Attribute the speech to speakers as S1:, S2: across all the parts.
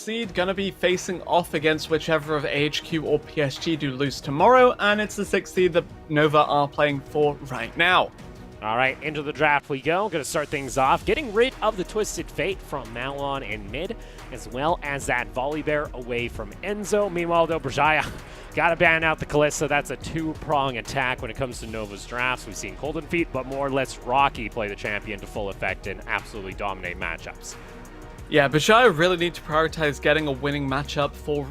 S1: seed, gonna be facing off against whichever of AHQ or PSG do lose tomorrow, and it's the 6th seed that Nova are playing for right now.
S2: All right, into the draft we go. Going to start things off, getting rid of the Twisted Fate from Malon in mid, as well as that Volley Bear away from Enzo. Meanwhile, though, Berjaya got to ban out the Kalista. That's a two-prong attack when it comes to Nova's drafts. We've seen Golden Feet, but more or less Rocky play the champion to full effect and absolutely dominate matchups.
S1: Yeah, Berjaya really need to prioritize getting a winning matchup for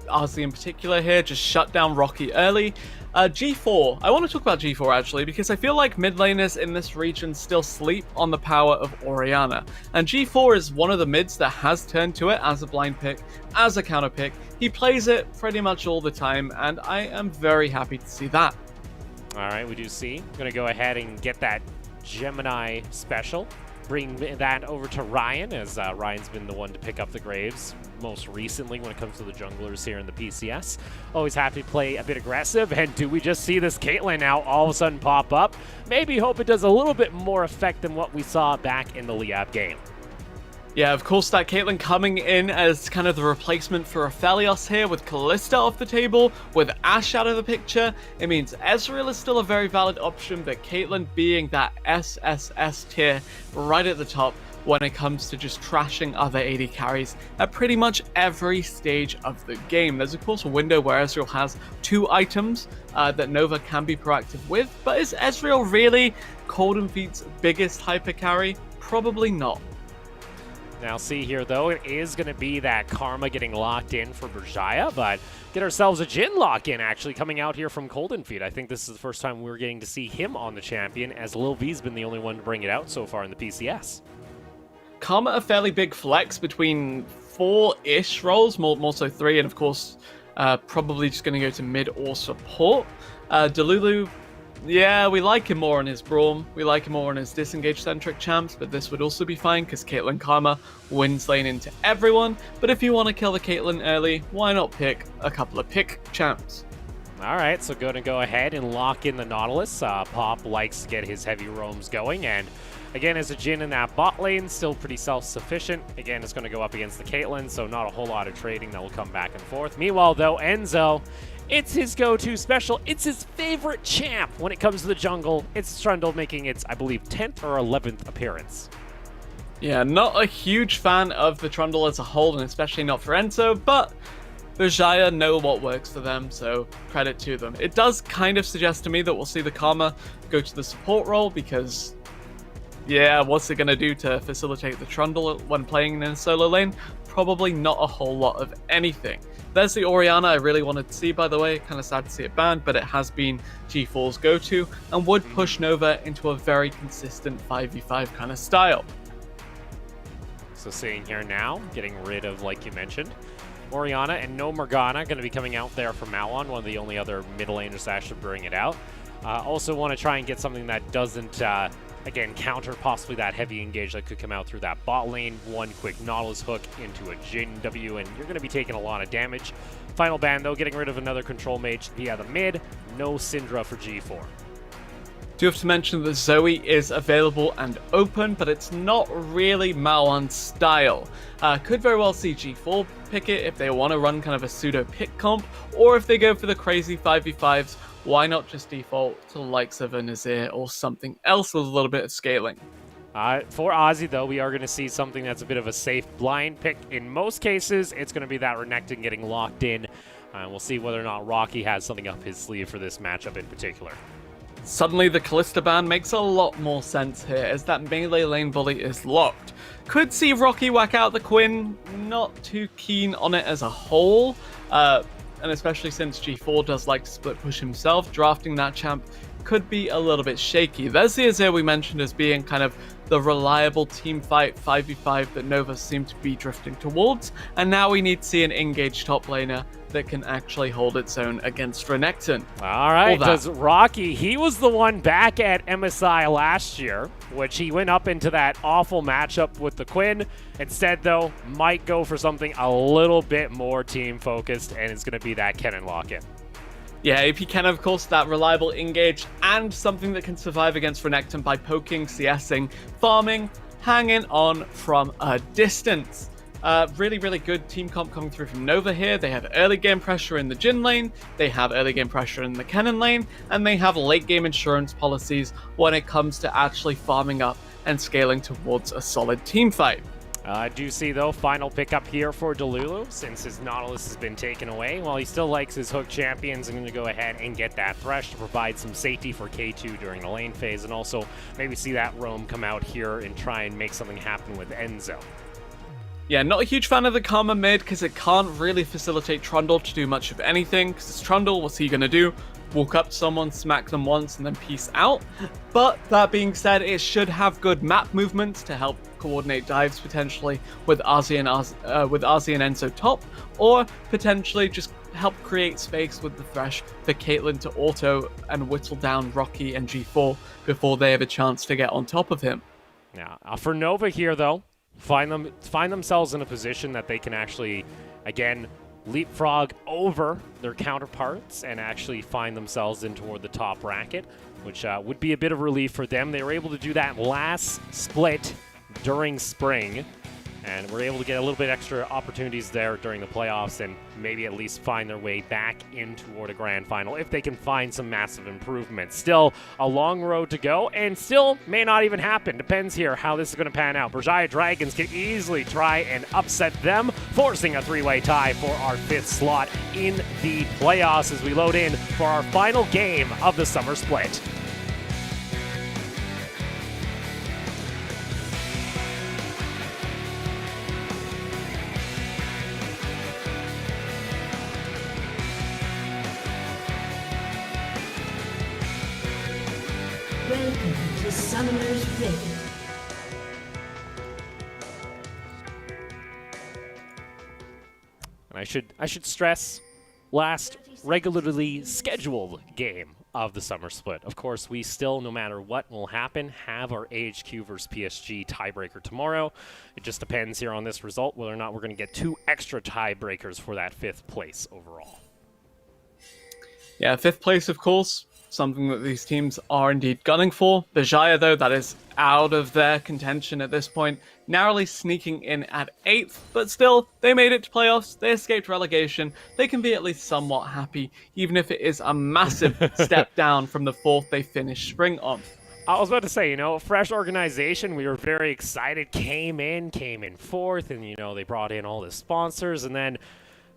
S1: Ozzy in particular here. Just shut down Rocky early. G4. I want to talk about G4 actually, because I feel like mid laners in this region still sleep on the power of Orianna. And G4 is one of the mids that has turned to it as a blind pick, as a counter pick. He plays it pretty much all the time, and I am very happy to see that.
S2: All right, we do see. Going to go ahead and get that Gemini special. Bring that over to Ryan, as Ryan's been the one to pick up the Graves most recently when it comes to the junglers here in the PCS. Always happy to play a bit aggressive, and do we just see this Caitlyn now all of a sudden pop up? Maybe hope it does a little bit more effect than what we saw back in the Liab game.
S1: Yeah, of course, that Caitlyn coming in as kind of the replacement for Aphelios here, with Kalista off the table, with Ashe out of the picture. It means Ezreal is still a very valid option, but Caitlyn being that SSS tier right at the top when it comes to just trashing other AD carries at pretty much every stage of the game. There's of course a window where Ezreal has 2 items that Nova can be proactive with, but is Ezreal really Golden Feet's biggest hyper carry? Probably not.
S2: Now see here, though, it is going to be that Karma getting locked in for Berjaya, but get ourselves a Jhin lock-in, actually, coming out here from Golden Feet. I think this is the first time we're getting to see him on the champion, as Lil V's been the only one to bring it out so far in the PCS.
S1: Karma a fairly big flex between 4-ish roles, more so 3, and of course, probably just going to go to mid or support. Delulu, yeah, we like him more on his Braum, we like him more on his disengage-centric champs, but this would also be fine because Caitlyn Karma wins lane into everyone. But if you want to kill the Caitlyn early, why not pick a couple of pick champs?
S2: All right, so going to go ahead and lock in the Nautilus. Pop likes to get his heavy roams going, and again, as a Jhin in that bot lane, still pretty self-sufficient. Again, it's going to go up against the Caitlyn, so not a whole lot of trading that will come back and forth. Meanwhile, though, Enzo, it's his go-to special. It's his favorite champ when it comes to the jungle. It's Trundle making its, I believe, 10th or 11th appearance.
S1: Yeah, not a huge fan of the Trundle as a whole, and especially not for Enzo, but Berjaya know what works for them, so credit to them. It does kind of suggest to me that we'll see the Karma go to the support role, because yeah, what's it going to do to facilitate the Trundle when playing in a solo lane? Probably not a whole lot of anything. There's the Orianna I really wanted to see, by the way. Kind of sad to see it banned, but it has been G4's go-to and would push Nova into a very consistent 5v5 kind of style.
S2: So seeing here now, getting rid of, like you mentioned, Orianna and no Morgana going to be coming out there from Malon, one of the only other mid laners to actually bring it out. Also want to try and get something that doesn't, again, counter possibly that heavy engage that could come out through that bot lane. One quick Nautilus hook into a Jhin W, and you're going to be taking a lot of damage. Final ban, though, getting rid of another control mage via the mid. No Syndra for G4.
S1: Do have to mention that Zoe is available and open, but it's not really Malon's style. Could very well see G4 pick it if they want to run kind of a pseudo pick comp, or if they go for the crazy 5v5s, why not just default to the likes of a Nazir or something else with a little bit of scaling?
S2: For Ozzy, though, we are going to see something that's a bit of a safe blind pick. In most cases, it's going to be that Renekton getting locked in. We'll see whether or not Rocky has something up his sleeve for this matchup in particular.
S1: Suddenly the Kalista ban makes a lot more sense here, as that melee lane bully is locked. Could see Rocky whack out the Quinn, not too keen on it as a whole, and especially since G4 does like to split push himself, drafting that champ could be a little bit shaky. There's the Azir we mentioned as being kind of the reliable team fight 5v5 that Nova seem to be drifting towards, and now we need to see an engaged top laner that can actually hold its own against Renekton.
S2: All right, does Rocky, he was the one back at MSI last year, which he went up into that awful matchup with the Quinn. Instead, though, might go for something a little bit more team-focused, and it's going to be that Kennen lock-in.
S1: Yeah, if he can, of course, that reliable engage and something that can survive against Renekton by poking, CSing, farming, hanging on from a distance. Really, really good team comp coming through from Nova here. They have early game pressure in the Jhin lane, they have early game pressure in the Kennen lane, and they have late game insurance policies when it comes to actually farming up and scaling towards a solid team fight.
S2: I do see, though, final pickup here for Delulu, since his Nautilus has been taken away. While he still likes his hook champions, I'm going to go ahead and get that Thresh to provide some safety for K2 during the lane phase, and also maybe see that Roam come out here and try and make something happen with Enzo.
S1: Yeah, not a huge fan of the Karma mid, because it can't really facilitate Trundle to do much of anything, because it's Trundle, what's he going to do? Walk up to someone, smack them once, and then peace out. But that being said, it should have good map movements to help coordinate dives potentially with Arzi and Enzo top, or potentially just help create space with the Thresh for Caitlyn to auto and whittle down Rocky and G4 before they have a chance to get on top of him.
S2: Now, for Nova here, though, find themselves in a position that they can actually, again, leapfrog over their counterparts and actually find themselves in toward the top bracket, which would be a bit of relief for them. They were able to do that last split during spring, and were able to get a little bit extra opportunities there during the playoffs and maybe at least find their way back in toward a grand final if they can find some massive improvements. Still a long road to go, and still may not even happen. Depends here how this is going to pan out. Berjaya Dragons can easily try and upset them, forcing a three-way tie for our 5th slot in the playoffs as we load in for our final game of the summer split.
S3: Welcome to Summoner's Rift.
S2: And I should stress, last regularly scheduled game of the summer split. Of course, we still, no matter what will happen, have our AHQ versus PSG tiebreaker tomorrow. It just depends here on this result whether or not we're going to get 2 extra tiebreakers for that 5th place overall.
S1: Yeah, 5th place, of course, something that these teams are indeed gunning for. Berjaya, though, that is out of their contention at this point, narrowly sneaking in at 8th, but still, they made it to playoffs, they escaped relegation, they can be at least somewhat happy, even if it is a massive step down from the 4th they finished spring on.
S2: I was about to say, fresh organization, we were very excited, came in 4th, and, they brought in all the sponsors, and then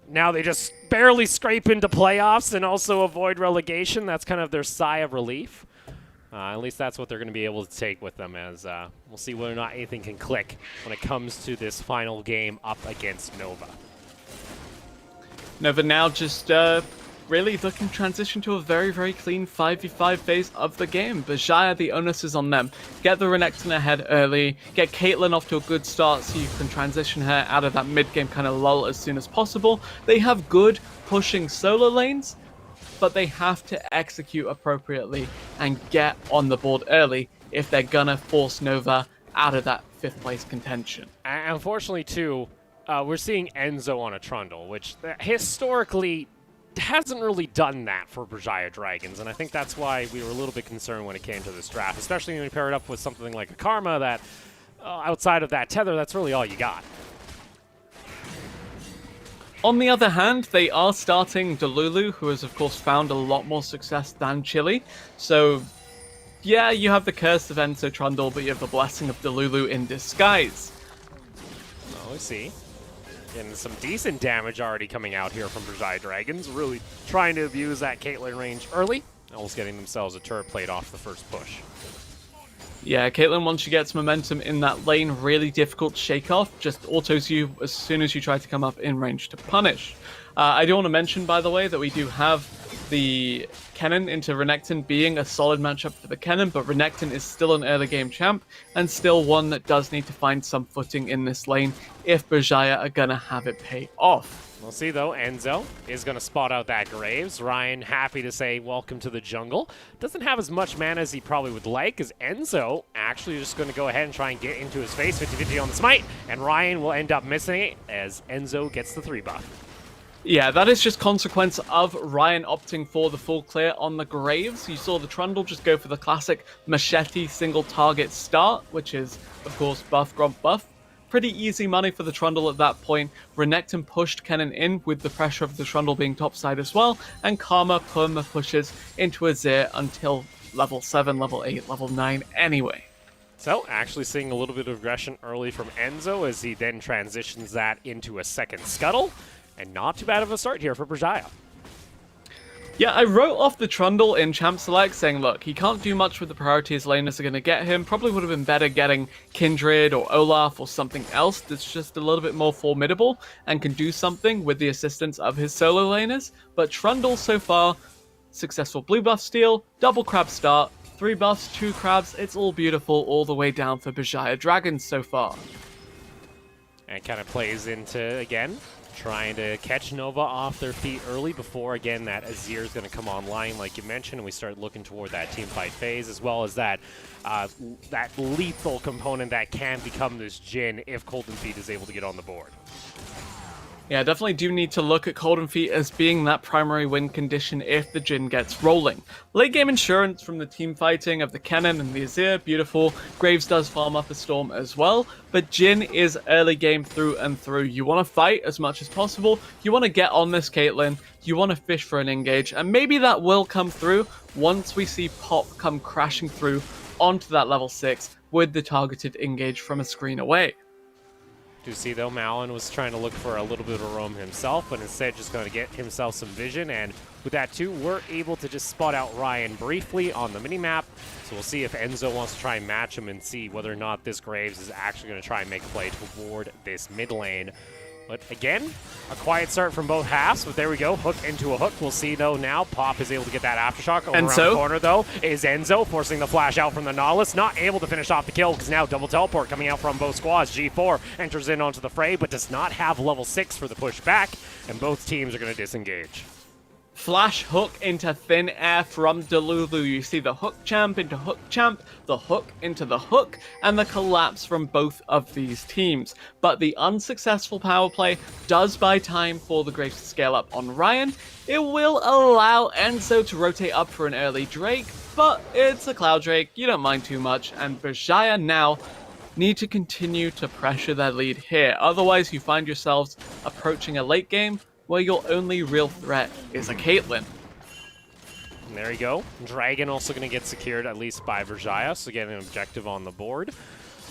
S2: now they just barely scrape into playoffs and also avoid relegation. That's kind of their sigh of relief. At least that's what they're going to be able to take with them, as we'll see whether or not anything can click when it comes to this final game up against Nova.
S1: Nova now just really looking to transition to a very, very clean 5v5 phase of the game. Berjaya, the onus is on them. Get the Renekton ahead early, get Caitlyn off to a good start so you can transition her out of that mid-game kind of lull as soon as possible. They have good pushing solo lanes, but they have to execute appropriately and get on the board early if they're gonna force Nova out of that 5th place contention.
S2: And unfortunately, too, we're seeing Enzo on a Trundle, which historically hasn't really done that for Berjaya Dragons, and I think that's why we were a little bit concerned when it came to this draft, especially when you pair it up with something like a Karma that, outside of that tether, that's really all you got.
S1: On the other hand, they are starting Delulu, who has of course found a lot more success than Chili, so yeah, you have the curse of Enzo Trundle, but you have the blessing of Delulu in disguise.
S2: Oh, I see. Getting some decent damage already coming out here from Berjaya Dragons, really trying to abuse that Caitlyn range early, almost getting themselves a turret plate off the first push.
S1: Yeah, Caitlyn, once she gets momentum in that lane, really difficult to shake off, just autos you as soon as you try to come up in range to punish. I do want to mention, by the way, that we do have the Kennen into Renekton being a solid matchup for the Kennen, but Renekton is still an early game champ, and still one that does need to find some footing in this lane if Berjaya are gonna have it pay off.
S2: We'll see, though. Enzo is going to spot out that Graves. Ryan, happy to say welcome to the jungle. Doesn't have as much mana as he probably would like, as Enzo actually just going to go ahead and try and get into his face, 50-50 on the smite, and Ryan will end up missing it as Enzo gets the 3 buff.
S1: Yeah, that is just consequence of Ryan opting for the full clear on the Graves. You saw the Trundle just go for the classic machete single target start, which is, of course, buff, gromp, buff. pretty easy money for the Trundle at that point. Renekton pushed Kennen in with the pressure of the Trundle being topside as well, and Karma perma pushes into Azir until level 7, level 8, level 9 anyway.
S2: So, actually seeing a little bit of aggression early from Enzo as he then transitions that into a second scuttle. And not too bad of a start here for Berjaya.
S1: Yeah, I wrote off the Trundle in Champ Select saying, look, he can't do much with the priorities laners are going to get him. Probably would have been better getting Kindred or Olaf or something else that's just a little bit more formidable and can do something with the assistance of his solo laners. But Trundle so far, successful blue buff steal, double crab start, 3 buffs, 2 crabs, it's all beautiful all the way down for Berjaya Dragons so far.
S2: And it kind of plays into, again, trying to catch Nova off their feet early before, again, that Azir is going to come online, like you mentioned, and we start looking toward that team fight phase, as well as that that lethal component that can become this Jhin if Cold and Feet is able to get on the board.
S1: Yeah, definitely do need to look at Cold and Feet as being that primary win condition if the Jhin gets rolling. Late game insurance from the team fighting of the Kennen and the Azir, beautiful. Graves does farm up a Storm as well, but Jhin is early game through and through. You want to fight as much as possible, you want to get on this Caitlyn, you want to fish for an engage, and maybe that will come through once we see Pop come crashing through onto that level 6 with the targeted engage from a screen away.
S2: Do see, though, Malin was trying to look for a little bit of a roam himself, but instead just going to get himself some vision, and with that too, we're able to just spot out Ryan briefly on the minimap, so we'll see if Enzo wants to try and match him and see whether or not this Graves is actually going to try and make a play toward this mid lane. But again, a quiet start from both halves, but there we go, hook into a hook. We'll see, though, now Pop is able to get that aftershock. Over around the corner, though, is Enzo, forcing the flash out from the Nautilus. Not able to finish off the kill, because now double teleport coming out from both squads. G4 enters in onto the fray, but does not have level 6 for the push back, and both teams are going to disengage.
S1: Flash hook into thin air from Delulu. You see the hook champ into hook champ, the hook into the hook, and the collapse from both of these teams. But the unsuccessful power play does buy time for the Graves to scale up on Ryan. It will allow Enzo to rotate up for an early Drake, but it's a Cloud Drake, you don't mind too much, and Berjaya now need to continue to pressure their lead here. Otherwise, you find yourselves approaching a late game where your only real threat is a Caitlyn.
S2: And there you go. Dragon also going to get secured, at least by Berjaya, so getting an objective on the board.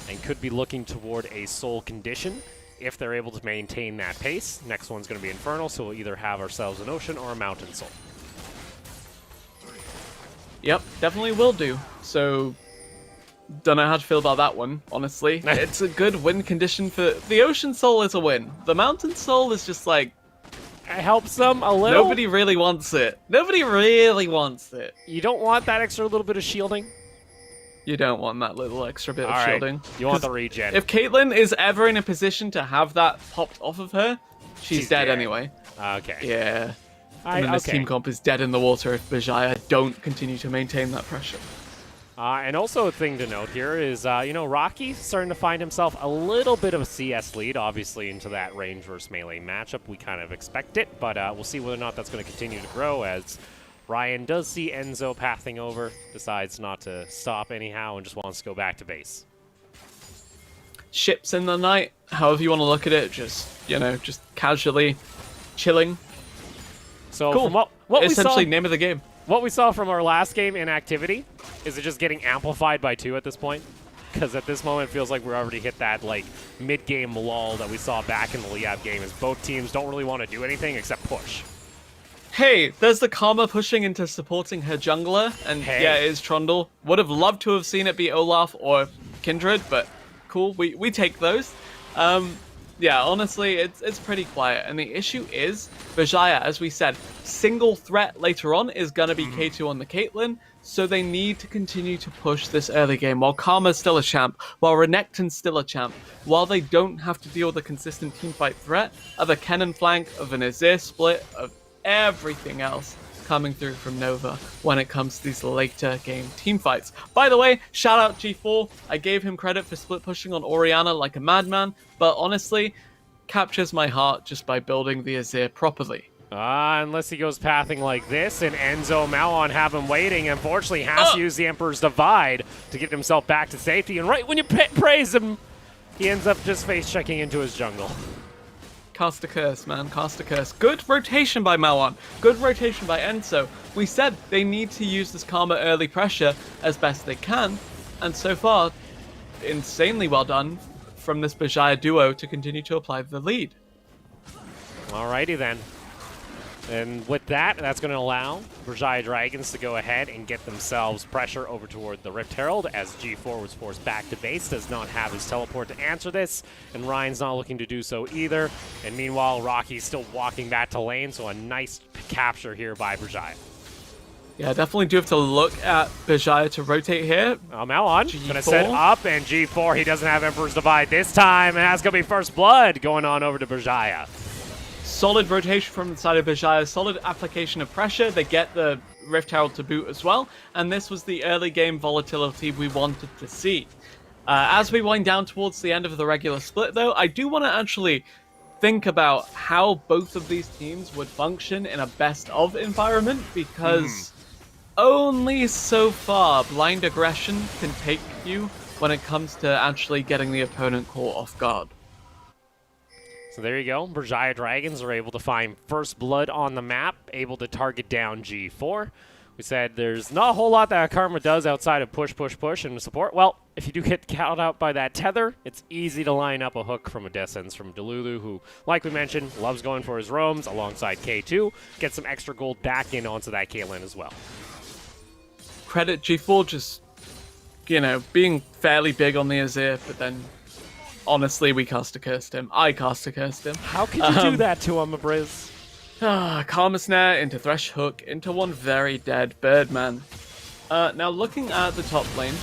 S2: And could be looking toward a soul condition if they're able to maintain that pace. Next one's going to be Infernal, so we'll either have ourselves an Ocean or a Mountain Soul.
S1: Yep, definitely will do. So, don't know how to feel about that one, honestly. It's a good win condition for... The Ocean Soul is a win. The Mountain Soul is just like...
S2: It helps them a little.
S1: Nobody really wants it. Nobody really wants it.
S2: You don't want that extra little bit of shielding?
S1: You don't want that little extra bit of
S2: All right.
S1: shielding.
S2: You want the regen.
S1: If Caitlyn is ever in a position to have that popped off of her, she's dead anyway.
S2: Okay.
S1: Yeah. And then this team comp is dead in the water if Berjaya don't continue to maintain that pressure.
S2: And also a thing to note here is, you know, Rocky starting to find himself a little bit of a CS lead, obviously into that range versus melee matchup. We kind of expect it, but we'll see whether or not that's going to continue to grow as Ryan does see Enzo pathing over, decides not to stop anyhow, and just wants to go back to base.
S1: Ships in the night, however you want to look at it, just, you know, just casually chilling.
S2: So
S1: cool.
S2: from what
S1: essentially
S2: we saw,
S1: name of the game.
S2: What we saw from our last game in activity, is it just getting amplified by 2 at this point? Because at this moment, it feels like we're already hit that like mid-game lull that we saw back in the Liab game, as both teams don't really want to do anything except push.
S1: Hey, there's the Karma pushing into supporting her jungler, and yeah, it is Trundle. Would have loved to have seen it be Olaf or Kindred, but cool, we take those. Yeah, honestly, it's pretty quiet, and the issue is, Berjaya, as we said, single threat later on is gonna be K2 on the Caitlyn, so they need to continue to push this early game, while Karma's still a champ, while Renekton's still a champ, while they don't have to deal with a consistent teamfight threat of a Kennen flank, of an Azir split, of everything else coming through from Nova when it comes to these later game teamfights. By the way, shout out G4. I gave him credit for split pushing on Orianna like a madman, but honestly, captures my heart just by building the Azir properly.
S2: Unless he goes pathing like this, and Enzo Malon have him waiting. Unfortunately, has to use the Emperor's Divide to get himself back to safety. And right when you praise him, He ends up just face checking into his jungle.
S1: Cast a curse, man. Cast a curse. Good rotation by Malwan. Good rotation by Enzo. We said they need to use this Karma early pressure as best they can. And so far, insanely well done from this Berjaya duo to continue to apply the lead.
S2: Alrighty then. And with that, that's going to allow Berjaya Dragons to go ahead and get themselves pressure over toward the Rift Herald, as G4 was forced back to base, does not have his teleport to answer this, and Ryan's not looking to do so either. And meanwhile, Rocky's still walking back to lane, so a nice capture here by Berjaya.
S1: Yeah, definitely do have to look at Berjaya to rotate here.
S2: Malwan gonna set up, and G4, he doesn't have Emperor's Divide this time, and that's gonna be First Blood going on over to Berjaya.
S1: Solid rotation from the side of Berjaya, solid application of pressure. They get the Rift Herald to boot as well, and this was the early game volatility we wanted to see. As we wind down towards the end of the regular split, though, I do want to actually think about how both of these teams would function in a best-of environment, because only so far blind aggression can take you when it comes to actually getting the opponent caught off guard.
S2: So there you go. Berjaya Dragons are able to find First Blood on the map, able to target down G4. We said there's not a whole lot that Karma does outside of push, push, push, and support. Well, if you do get caught out by that tether, it's easy to line up a hook from a Death Sentence from Delulu, who, like we mentioned, loves going for his roams alongside K2. Get some extra gold back in onto that Caitlyn as well.
S1: Credit G4 just, you know, being fairly big on the Azir, but then honestly, we caster cursed him. I caster cursed him.
S2: How could you do that to him, Abriz?
S1: Karma Snare into Thresh Hook into one very dead Birdman. Now looking at the top lane,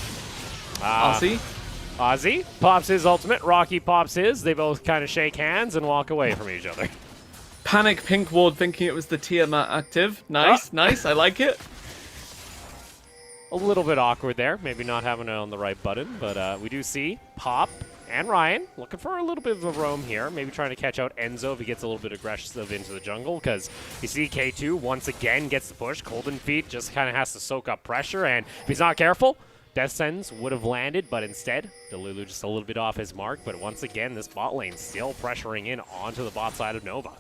S2: Ozzy pops his ultimate, Rocky pops his. They both kind of shake hands and walk away from each other.
S1: Panic Pink Ward thinking it was the Tiamat active. Nice, nice, I like it.
S2: A little bit awkward there, maybe not having it on the right button, but we do see Pop and Ryan looking for a little bit of a roam here, maybe trying to catch out Enzo if he gets a little bit aggressive into the jungle, because you see K2 once again gets the push. Golden Feet just kind of has to soak up pressure, and if he's not careful, Death Sentence would have landed, but instead, Delulu just a little bit off his mark. But once again, this bot lane still pressuring in onto the bot side of Nova.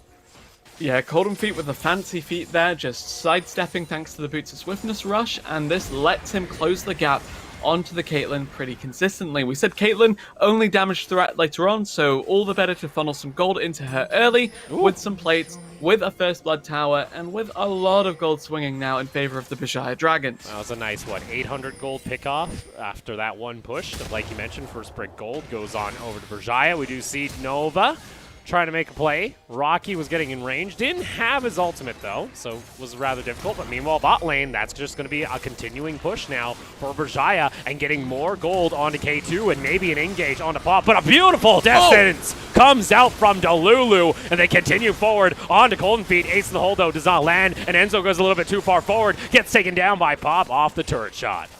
S1: Yeah, Golden Feet with a fancy feat there, just sidestepping thanks to the Boots of Swiftness rush, and this lets him close the gap onto the Caitlyn pretty consistently. We said Caitlyn only damage threat later on, so all the better to funnel some gold into her early with some plates, with a First Blood tower, and with a lot of gold swinging now in favor of the Berjaya Dragons.
S2: That was a nice, 800 gold pickoff after that one push. Like you mentioned, first brick gold goes on over to Berjaya. We do see Nova trying to make a play. Rocky was getting in range. Didn't have his ultimate, though, so was rather difficult. But meanwhile, bot lane, that's just going to be a continuing push now for Berjaya, and getting more gold onto K2 and maybe an engage onto Pop. But a beautiful Death Sentence comes out from Delulu, and they continue forward onto Golden Feet. Ace of the Hole, though, does not land, and Enzo goes a little bit too far forward, gets taken down by Pop off the turret shot.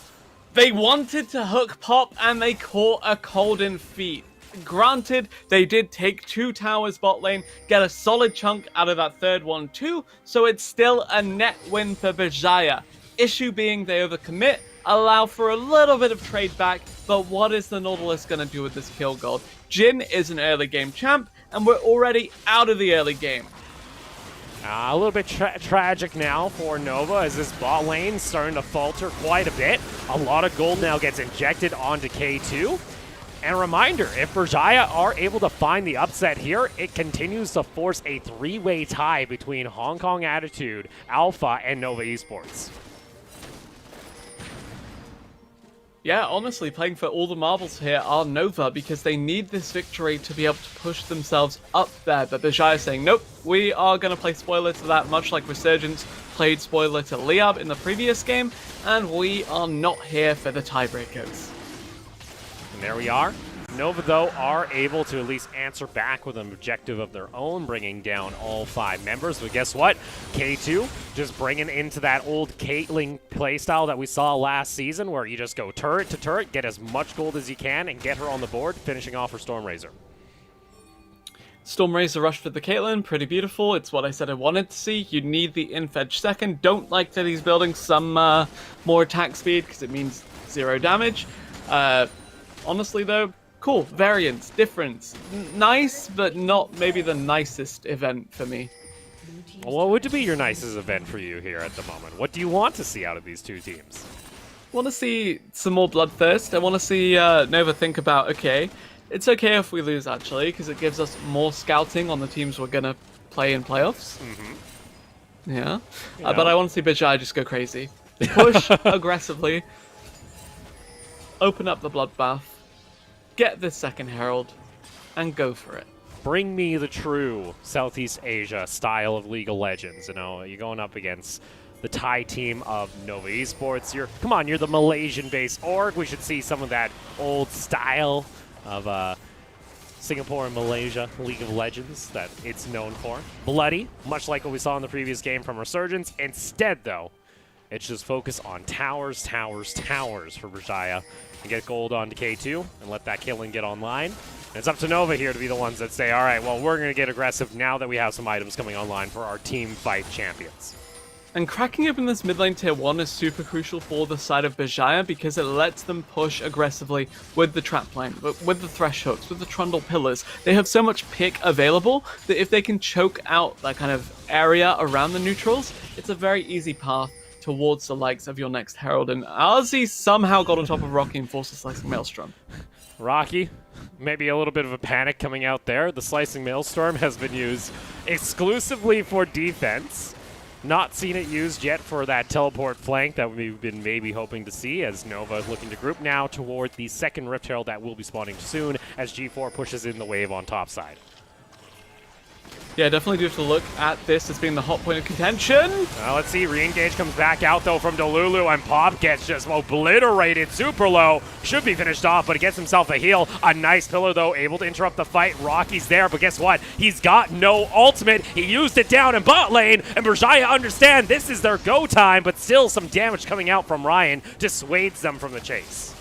S1: They wanted to hook Pop, and they caught a Golden Feet. Granted, they did take 2 towers bot lane, get a solid chunk out of that third one too, so it's still a net win for Berjaya. Issue being they overcommit, allow for a little bit of trade back, but what is the Nautilus going to do with this kill gold? Jhin is an early game champ, and we're already out of the early game.
S2: A little bit tragic now for Nova, as this bot lane starting to falter quite a bit. A lot of gold now gets injected onto K2. And a reminder, if Berjaya are able to find the upset here, it continues to force a 3-way tie between Hong Kong Attitude, Alpha, and Nova Esports.
S1: Yeah, honestly, playing for all the marbles here are Nova, because they need this victory to be able to push themselves up there. But Berjaya saying, nope, we are going to play spoiler to that, much like Resurgence played spoiler to Liab in the previous game, and we are not here for the tiebreakers.
S2: And there we are. Nova, though, are able to at least answer back with an objective of their own, bringing down all 5 members. But guess what? K2 just bringing into that old Caitlyn playstyle that we saw last season, where you just go turret to turret, get as much gold as you can, and get her on the board, finishing off her Stormrazor.
S1: Stormrazor rush for the Caitlyn, pretty beautiful. It's what I said I wanted to see. You need the infedge second. Don't like that he's building some more attack speed, because it means 0 damage. Honestly, though, cool, variance, difference. Nice, but not maybe the nicest event for me.
S2: Well, what would be your nicest event for you here at the moment? What do you want to see out of these two teams?
S1: I want to see some more bloodthirst. I want to see Nova think about, okay, it's okay if we lose actually, because it gives us more scouting on the teams we're going to play in playoffs. Yeah. But I want to see Berjaya just go crazy. Push aggressively. Open up the bloodbath. Get this second Herald. And go for it.
S2: Bring me the true Southeast Asia style of League of Legends. You know, you're going up against the Thai team of Nova Esports. Come on, you're the Malaysian-based org. We should see some of that old style of Singapore and Malaysia League of Legends that it's known for. Bloody, much like what we saw in the previous game from Resurgence. Instead, though, it's just focus on towers, towers, towers for Berjaya and get gold onto K2 and let that killing get online. And it's up to Nova here to be the ones that say, all right, well, we're going to get aggressive now that we have some items coming online for our team fight champions.
S1: And cracking open this mid lane tier 1 is super crucial for the side of Berjaya because it lets them push aggressively with the trap line, with the thresh hooks, with the trundle pillars. They have so much pick available that if they can choke out that kind of area around the neutrals, it's a very easy path towards the likes of your next Herald. And Ozzy somehow got on top of Rocky and forced a slicing Maelstrom.
S2: Rocky, maybe a little bit of a panic coming out there. The slicing Maelstrom has been used exclusively for defense. Not seen it used yet for that teleport flank that we've been maybe hoping to see, as Nova is looking to group now toward the second Rift Herald that will be spawning soon as G4 pushes in the wave on top side.
S1: Yeah, definitely do have to look at this as being the hot point of contention.
S2: Let's see, re-engage comes back out though from Delulu, and Pop gets just obliterated super low. Should be finished off, but he gets himself a heal. A nice pillar though, able to interrupt the fight. Rocky's there, but guess what? He's got no ultimate. He used it down in bot lane, and Berjaya understand this is their go time, but still some damage coming out from Ryan dissuades them from the chase.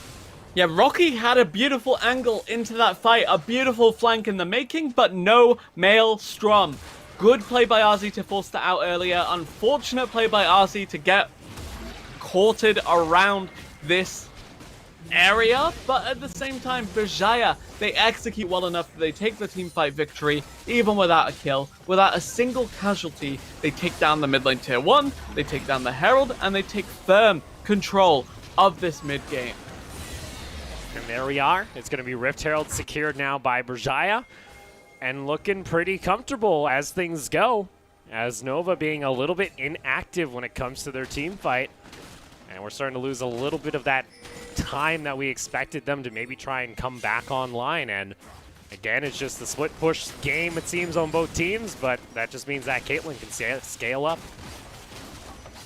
S1: Yeah, Rocky had a beautiful angle into that fight, a beautiful flank in the making, but no Maelstrom. Good play by RZ to force that out earlier. Unfortunate play by RZ to get courted around this area, but at the same time, Berjaya, they execute well enough that they take the teamfight victory, even without a kill, without a single casualty. They take down the mid lane tier 1, they take down the Herald, and they take firm control of this mid game.
S2: And there we are. It's going to be Rift Herald secured now by Berjaya, and looking pretty comfortable as things go, as Nova being a little bit inactive when it comes to their team fight. And we're starting to lose a little bit of that time that we expected them to maybe try and come back online. And again, it's just the split push game, it seems, on both teams, but that just means that Caitlyn can scale up.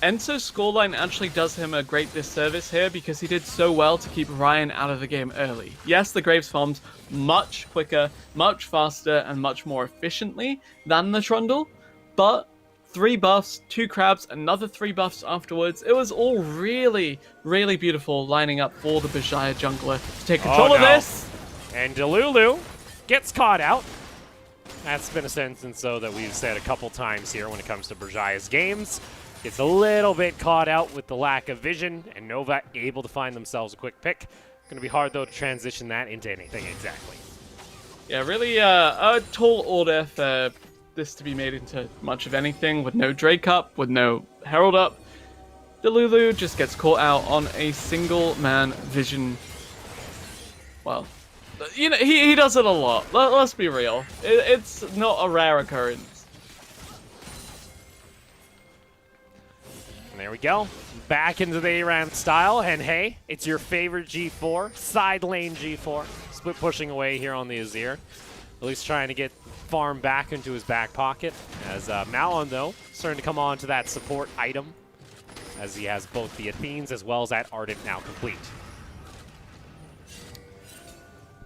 S1: Enzo's scoreline actually does him a great disservice here because he did so well to keep Ryan out of the game early. Yes, the Graves farmed much quicker, much faster, and much more efficiently than the Trundle, but 3 buffs, 2 crabs, another 3 buffs afterwards. It was all really, really beautiful lining up for the Berjaya jungler to take control of this.
S2: And Delulu gets caught out. That's been a sentence, though, that we've said a couple times here when it comes to Berjaya's games. It's a little bit caught out with the lack of vision, and Nova able to find themselves a quick pick. Going to be hard, though, to transition that into anything exactly.
S1: Yeah, really a tall order for this to be made into much of anything, with no Drake up, with no Herald up. Delulu just gets caught out on a single man vision. Well, you know, he does it a lot. Let's be real. It's not a rare occurrence.
S2: There we go. Back into the A-Ram style, and hey, it's your favorite G4, side lane G4. Split pushing away here on the Azir. At least trying to get farm back into his back pocket. As Malon, though, starting to come on to that support item, as he has both the Athenes as well as that Ardent now complete.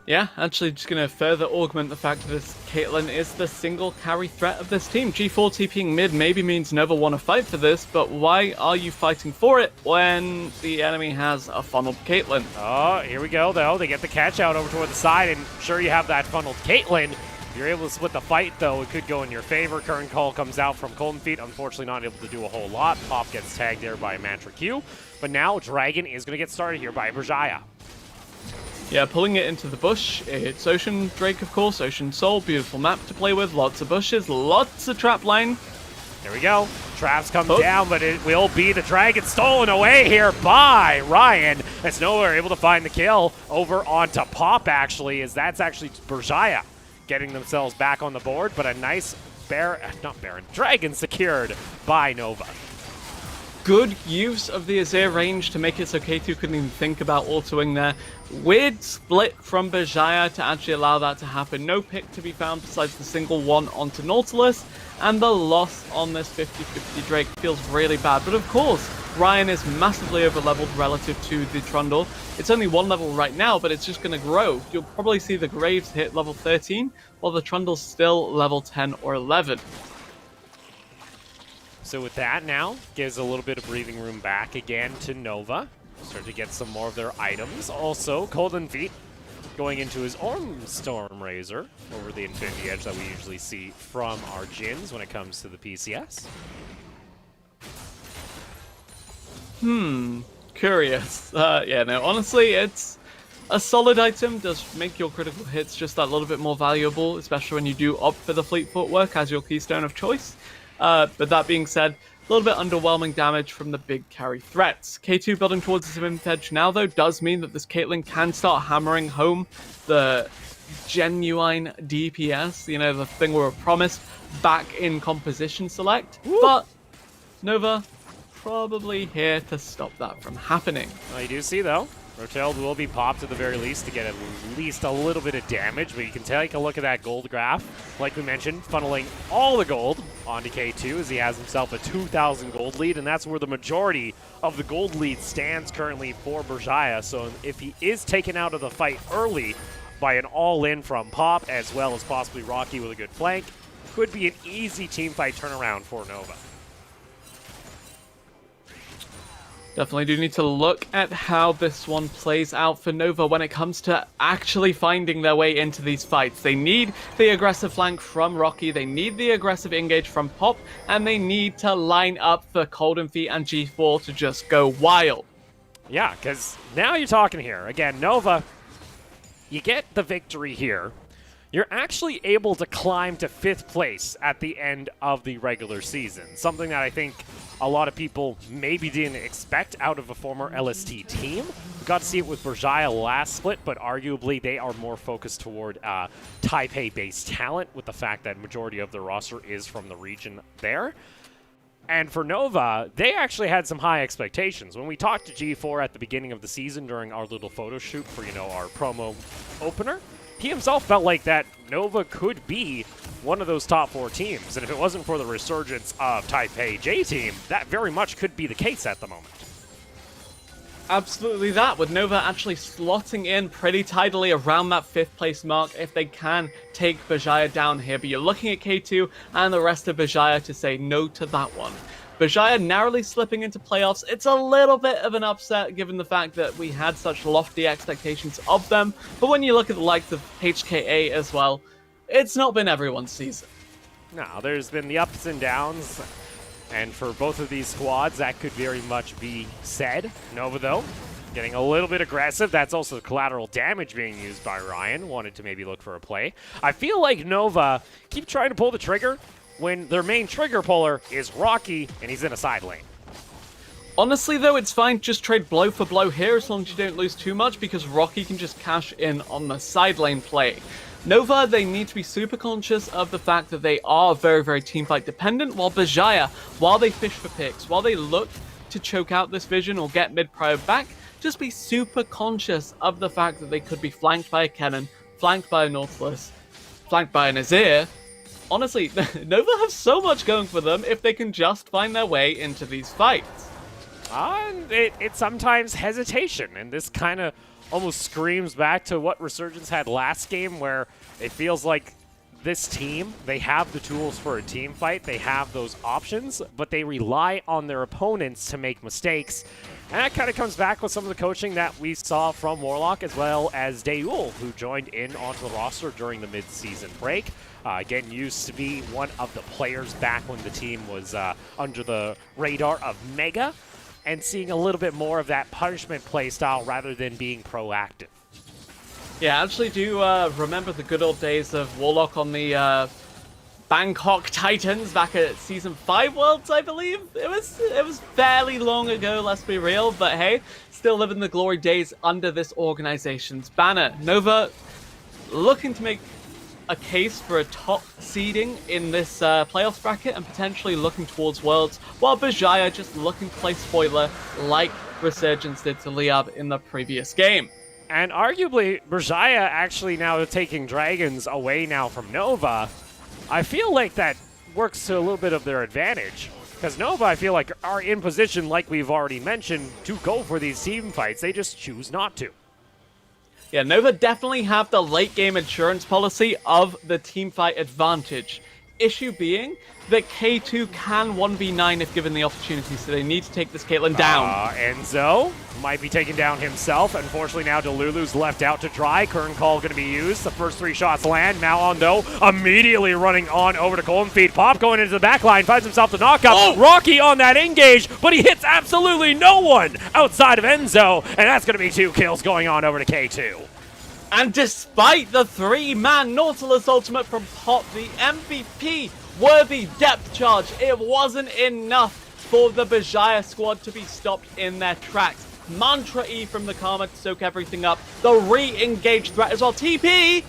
S1: Yeah, actually just going to further augment the fact that this Caitlyn is the single carry threat of this team. G4 TPing mid maybe means Nova want to fight for this, but why are you fighting for it when the enemy has a funneled Caitlyn?
S2: Oh, here we go, though. They get the catch out over toward the side, and sure you have that funneled Caitlyn. If you're able to split the fight, though, it could go in your favor. Current call comes out from Golden Feet. Unfortunately, not able to do a whole lot. Pop gets tagged there by Mantra Q. But now Dragon is going to get started here by Berjaya.
S1: Yeah, pulling it into the bush, it's Ocean Drake, of course, Ocean Soul, beautiful map to play with, lots of bushes, lots of trap line.
S2: There we go. Traps come down, but it will be the dragon stolen away here by Ryan. As Nova are able to find the kill over onto Pop, actually, as that's actually Berjaya getting themselves back on the board, but a nice dragon secured by Nova.
S1: Good use of the Azir range to make it so K2 couldn't even think about autoing there. Weird split from Berjaya to actually allow that to happen. No pick to be found besides the single one onto Nautilus, and the loss on this 50-50 Drake feels really bad. But of course, Ryan is massively over-leveled relative to the Trundle. It's only one level right now, but it's just going to grow. You'll probably see the Graves hit level 13, while the Trundle's still level 10 or 11.
S2: So with that now, gives a little bit of breathing room back again to Nova. Start to get some more of their items. Also, Golden Feet going into his own Storm Razor over the Infinity Edge that we usually see from our Jins when it comes to the PCS.
S1: Curious. Yeah, no, honestly, it's a solid item. Does make your critical hits just that little bit more valuable, especially when you do opt for the Fleet Footwork as your keystone of choice. But that being said, a little bit underwhelming damage from the big carry threats. K2 building towards the Infinity Edge now, though, does mean that this Caitlyn can start hammering home the genuine DPS, you know, the thing we were promised back in Composition Select. Woo! But Nova probably here to stop that from happening.
S2: Well, you do see, though, Rotel will be popped at the very least to get at least a little bit of damage, but you can take a look at that gold graph. Like we mentioned, funneling all the gold onto K2 as he has himself a 2,000 gold lead, and that's where the majority of the gold lead stands currently for Berjaya. So if he is taken out of the fight early by an all-in from Pop, as well as possibly Rocky with a good flank, could be an easy team fight turnaround for Nova.
S1: Definitely do need to look at how this one plays out for Nova when it comes to actually finding their way into these fights. They need the aggressive flank from Rocky, they need the aggressive engage from Pop, and they need to line up for Golden Feet and G4 to just go wild.
S2: Yeah, because now you're talking here. Again, Nova, you get the victory here. You're actually able to climb to 5th place at the end of the regular season. Something that I think a lot of people maybe didn't expect out of a former LST team. We got to see it with Berjaya last split, but arguably they are more focused toward Taipei-based talent with the fact that majority of their roster is from the region there. And for Nova, they actually had some high expectations. When we talked to G4 at the beginning of the season during our little photo shoot for, our promo opener, he himself felt like that Nova could be one of those top 4 teams. And if it wasn't for the resurgence of Taipei J-Team, that very much could be the case at the moment.
S1: Absolutely that, with Nova actually slotting in pretty tidily around that 5th place mark if they can take Berjaya down here. But you're looking at K2 and the rest of Berjaya to say no to that one. Berjaya narrowly slipping into playoffs. It's a little bit of an upset given the fact that we had such lofty expectations of them. But when you look at the likes of HKA as well, it's not been everyone's season.
S2: No, there's been the ups and downs. And for both of these squads, that could very much be said. Nova, though, getting a little bit aggressive. That's also collateral damage being used by Ryan. Wanted to maybe look for a play. I feel like Nova keep trying to pull the trigger when their main trigger puller is Rocky, and he's in a side lane.
S1: Honestly, though, it's fine. Just trade blow for blow here as long as you don't lose too much, because Rocky can just cash in on the side lane play. Nova, they need to be super conscious of the fact that they are very, very teamfight dependent, while Berjaya, while they fish for picks, while they look to choke out this vision or get mid-prio back, just be super conscious of the fact that they could be flanked by a Kennen, flanked by a Nautilus, flanked by an Azir. Honestly, Nova have so much going for them if they can just find their way into these fights.
S2: It's sometimes hesitation, and this kind of almost screams back to what Resurgence had last game, where it feels like this team, they have the tools for a team fight, they have those options, but they rely on their opponents to make mistakes. And that kind of comes back with some of the coaching that we saw from Warlock, as well as Daeul, who joined in onto the roster during the mid-season break. Again, used to be one of the players back when the team was under the radar of Mega, and seeing a little bit more of that punishment play style rather than being proactive.
S1: Yeah, I actually do remember the good old days of Warlock on the Bangkok Titans back at Season 5 Worlds, I believe. It was fairly long ago, let's be real, but hey, still living the glory days under this organization's banner. Nova looking to make a case for a top seeding in this playoffs bracket and potentially looking towards Worlds, while Berjaya just looking to play spoiler like Resurgence did to Liab in the previous game.
S2: And arguably, Berjaya actually now taking Dragons away now from Nova. I feel like that works to a little bit of their advantage. Because Nova, I feel like, are in position, like we've already mentioned, to go for these team fights. They just choose not to.
S1: Yeah, Nova definitely have the late game insurance policy of the team fight advantage. Issue being that K2 can 1v9 if given the opportunity, so they need to take this Caitlyn down.
S2: Enzo might be taken down himself. Unfortunately, now Delulu's left out to dry. Current call going to be used. The first 3 shots land. Malon, though, immediately running on over to Golden Feet. Pop going into the back line, finds himself the knockup. Oh! Rocky on that engage, but he hits absolutely no one outside of Enzo, and that's going to be 2 kills going on over to K2.
S1: And despite the 3-man Nautilus ultimate from Pop, the MVP worthy depth charge, it wasn't enough for the Berjaya squad to be stopped in their tracks. Mantra E from the Karma to soak everything up. The re-engage threat as well. TP!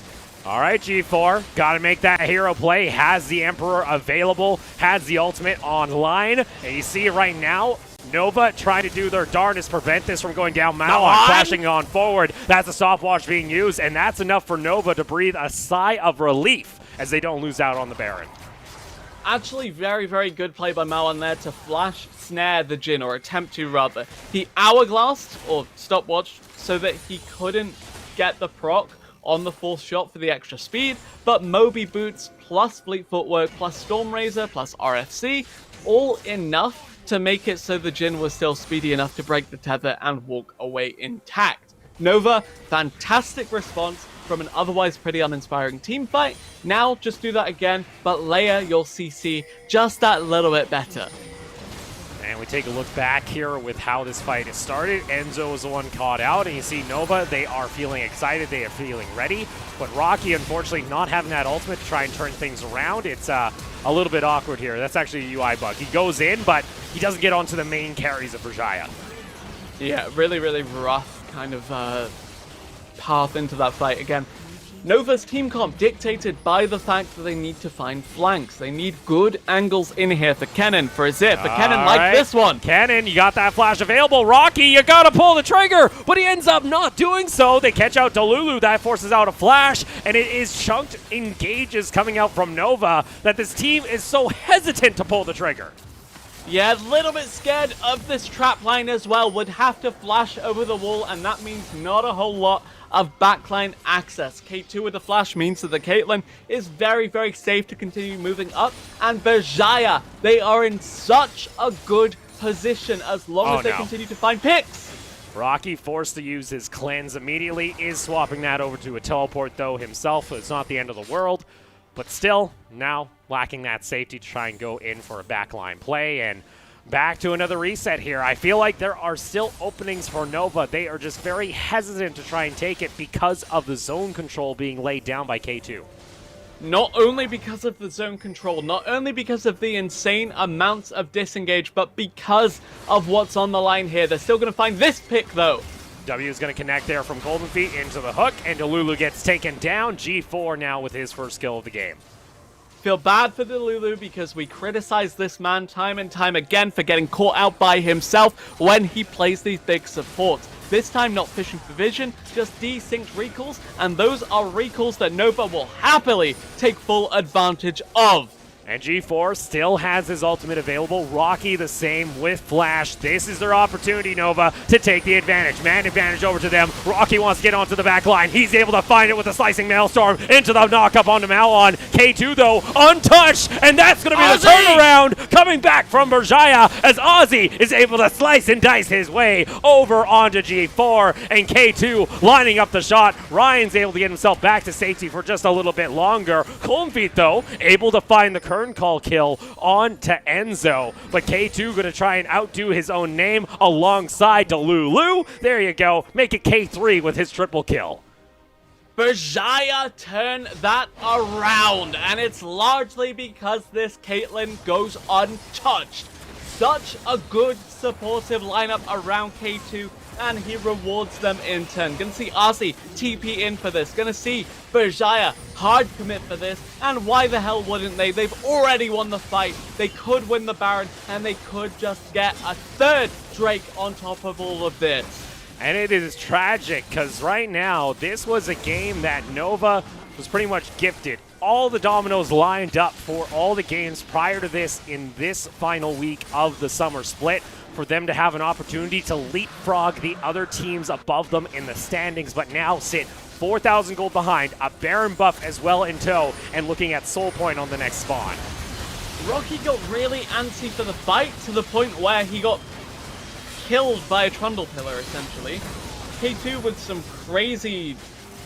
S2: All right, G4, got to make that hero play. Has the Emperor available, has the ultimate online. And you see right now, Nova trying to do their darndest prevent this from going down. Malon flashing on forward. That's a stopwatch being used, and that's enough for Nova to breathe a sigh of relief as they don't lose out on the Baron.
S1: Actually, very, very good play by Malon there to flash snare the Jhin, or attempt to rather. He hourglassed, or stopwatched, so that he couldn't get the proc on the 4th shot for the extra speed, but Moby Boots plus Fleet Footwork plus Storm Razor plus RFC, all enough to make it so the Jhin was still speedy enough to break the tether and walk away intact. Nova, fantastic response from an otherwise pretty uninspiring team fight. Now, just do that again, but layer your CC just that little bit better.
S2: And we take a look back here with how this fight has started. Enzo is the one caught out, and you see Nova, they are feeling excited, they are feeling ready. But Rocky, unfortunately, not having that ultimate to try and turn things around. It's a little bit awkward here. That's actually a UI bug. He goes in, but he doesn't get onto the main carries of Berjaya.
S1: Yeah, really, really rough kind of path into that fight. Again, Nova's team comp dictated by the fact that they need to find flanks. They need good angles in here for Kennen, for Azir, for Kennen like this one.
S2: Kennen, you got that flash available. Rocky, you gotta pull the trigger, but he ends up not doing so. They catch out Delulu, that forces out a flash, and it is chunked engages coming out from Nova that this team is so hesitant to pull the trigger.
S1: Yeah, a little bit scared of this trap line as well. Would have to flash over the wall, and that means not a whole lot of backline access. K2 with the flash means that the Caitlyn is very, very safe to continue moving up. And Berjaya, they are in such a good position as long as they continue to find picks.
S2: Rocky forced to use his cleanse immediately, is swapping that over to a teleport though himself, so it's not the end of the world. But still, now lacking that safety to try and go in for a backline play. And back to another reset here. I feel like there are still openings for Nova. They are just very hesitant to try and take it because of the zone control being laid down by K2.
S1: Not only because of the zone control, not only because of the insane amounts of disengage, but because of what's on the line here. They're still going to find this pick, though.
S2: W is going to connect there from Golden Feet into the hook, and Delulu gets taken down. G4 now with his first kill of the game.
S1: Feel bad for Delulu because we criticize this man time and time again for getting caught out by himself when he plays these big supports. This time not fishing for vision, just desynced recalls, and those are recalls that Nova will happily take full advantage of.
S2: And G4 still has his ultimate available. Rocky the same with Flash. This is their opportunity, Nova, to take the advantage. Man advantage over to them. Rocky wants to get onto the back line. He's able to find it with a slicing Maelstrom into the knockup onto Malon. K2, though, untouched, and that's going to be the turnaround coming back from Berjaya as Ozzy is able to slice and dice his way over onto G4, and K2 lining up the shot. Ryan's able to get himself back to safety for just a little bit longer. Cold Feet, though, able to find the turn call kill on to Enzo, but K2 going to try and outdo his own name alongside Delulu. There you go, make it K3 with his triple kill.
S1: Berjaya turn that around, and it's largely because this Caitlyn goes untouched. Such a good supportive lineup around K2, and he rewards them in turn. Gonna see RC TP in for this. Gonna see Berjaya hard commit for this, and why the hell wouldn't they? They've already won the fight. They could win the Baron, and they could just get a third Drake on top of all of this.
S2: And it is tragic, because right now, this was a game that Nova was pretty much gifted. All the dominoes lined up for all the games prior to this in this final week of the summer split for them to have an opportunity to leapfrog the other teams above them in the standings, but now sit 4,000 gold behind, a Baron buff as well in tow, and looking at Soul Point on the next spawn.
S1: Rocky got really antsy for the fight to the point where he got killed by a Trundle Pillar, essentially. K2 with some crazy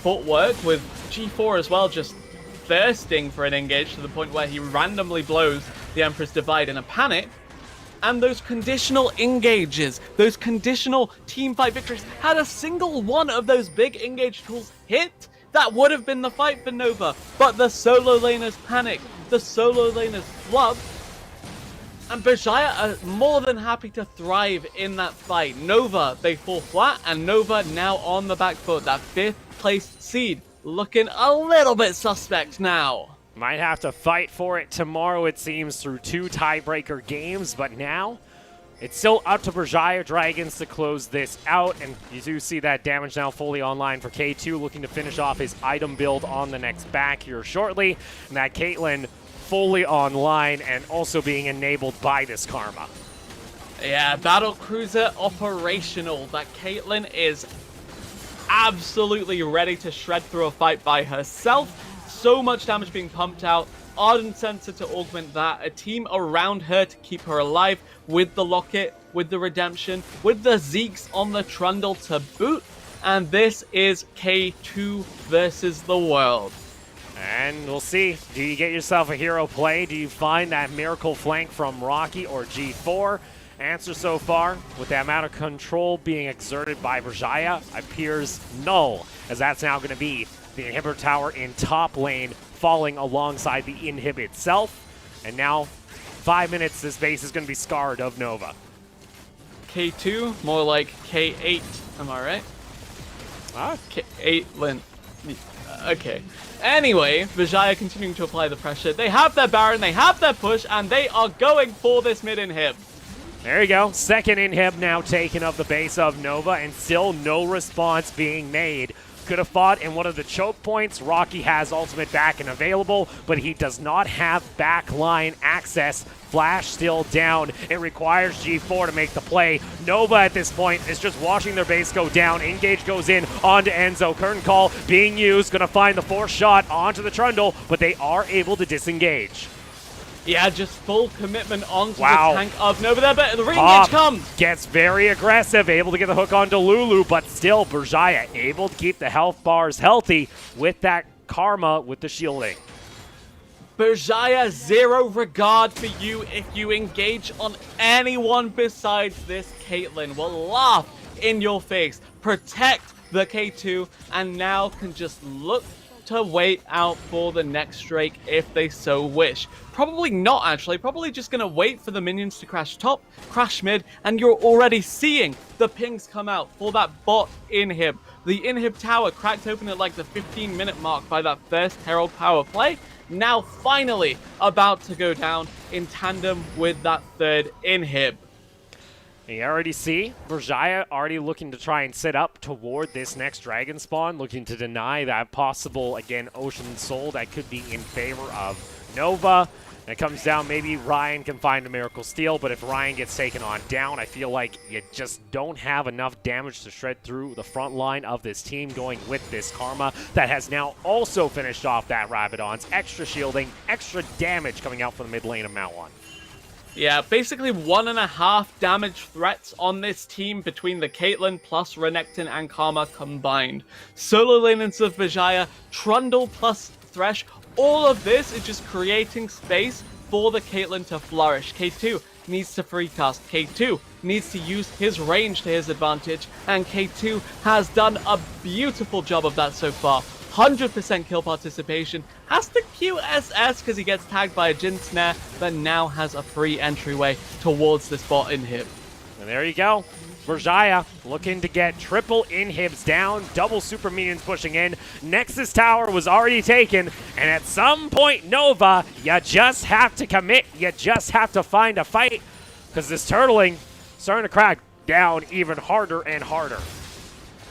S1: footwork, with G4 as well, just thirsting for an engage to the point where he randomly blows the Empress Divide in a panic. And those conditional engages, those conditional teamfight victories, had a single one of those big engage tools hit, that would have been the fight for Nova. But the solo laners panic, the solo laners flub, and Berjaya are more than happy to thrive in that fight. Nova, they fall flat, and Nova now on the back foot. That 5th place seed looking a little bit suspect now.
S2: Might have to fight for it tomorrow, it seems, through 2 tiebreaker games, but now it's still up to Berjaya Dragons to close this out, and you do see that damage now fully online for K2, looking to finish off his item build on the next back here shortly, and that Caitlyn fully online and also being enabled by this Karma.
S1: Yeah, Battle Cruiser operational. That Caitlyn is absolutely ready to shred through a fight by herself. So much damage being pumped out. Ardent Sensor to augment that. A team around her to keep her alive with the Locket, with the Redemption, with the Zeeks on the Trundle to boot. And this is K2 versus the world.
S2: And we'll see. Do you get yourself a hero play? Do you find that miracle flank from Rocky or G4? Answer so far, with the amount of control being exerted by Berjaya, appears null, as that's now going to be the inhibitor tower in top lane, falling alongside the inhib itself. And now, 5 minutes, this base is going to be scarred of Nova.
S1: K2, more like K8, am I right? K8 Lin. Okay. Anyway, Berjaya continuing to apply the pressure. They have their Baron, they have their push, and they are going for this mid inhib.
S2: There you go. Second inhib now taken of the base of Nova, and still no response being made. Could have fought in one of the choke points. Rocky has ultimate back and available, but he does not have backline access. Flash still down. It requires G4 to make the play. Nova at this point is just watching their base go down. Engage goes in onto Enzo. Curtain call being used. Going to find the 4th shot onto the Trundle, but they are able to disengage.
S1: Yeah, just full commitment onto the tank of Nova there, but the re-engage
S2: Pop
S1: comes.
S2: Gets very aggressive, able to get the hook onto Lulu, but still Berjaya able to keep the health bars healthy with that Karma with the shielding.
S1: Berjaya, zero regard for you if you engage on anyone besides this Caitlyn. Will laugh in your face, protect the K2, and now can just look to wait out for the next Drake if they so wish. Probably not, actually. Probably just going to wait for the minions to crash top, crash mid, and you're already seeing the pings come out for that bot inhib. The inhib tower cracked open at like the 15-minute mark by that first Herald power play. Now finally about to go down in tandem with that 3rd inhib.
S2: You already see Berjaya already looking to try and set up toward this next dragon spawn, looking to deny that possible, again, Ocean Soul that could be in favor of Nova. And it comes down, maybe Ryan can find a Miracle Steal, but if Ryan gets taken on down, I feel like you just don't have enough damage to shred through the front line of this team going with this Karma that has now also finished off that Rabadon's extra shielding, extra damage coming out from the mid lane of Mount 1.
S1: Yeah, basically 1.5 damage threats on this team between the Caitlyn plus Renekton and Karma combined. Solo laners of Berjaya, Trundle plus Thresh, all of this is just creating space for the Caitlyn to flourish. K2 needs to free cast, K2 needs to use his range to his advantage, and K2 has done a beautiful job of that so far. 100% kill participation, has to QSS because he gets tagged by a Jin Snare, but now has a free entryway towards this bot inhib.
S2: And there you go. Berjaya looking to get triple inhibs down, double super minions pushing in. Nexus Tower was already taken, and at some point, Nova, you just have to commit. You just have to find a fight, because this turtling starting to crack down even harder and harder.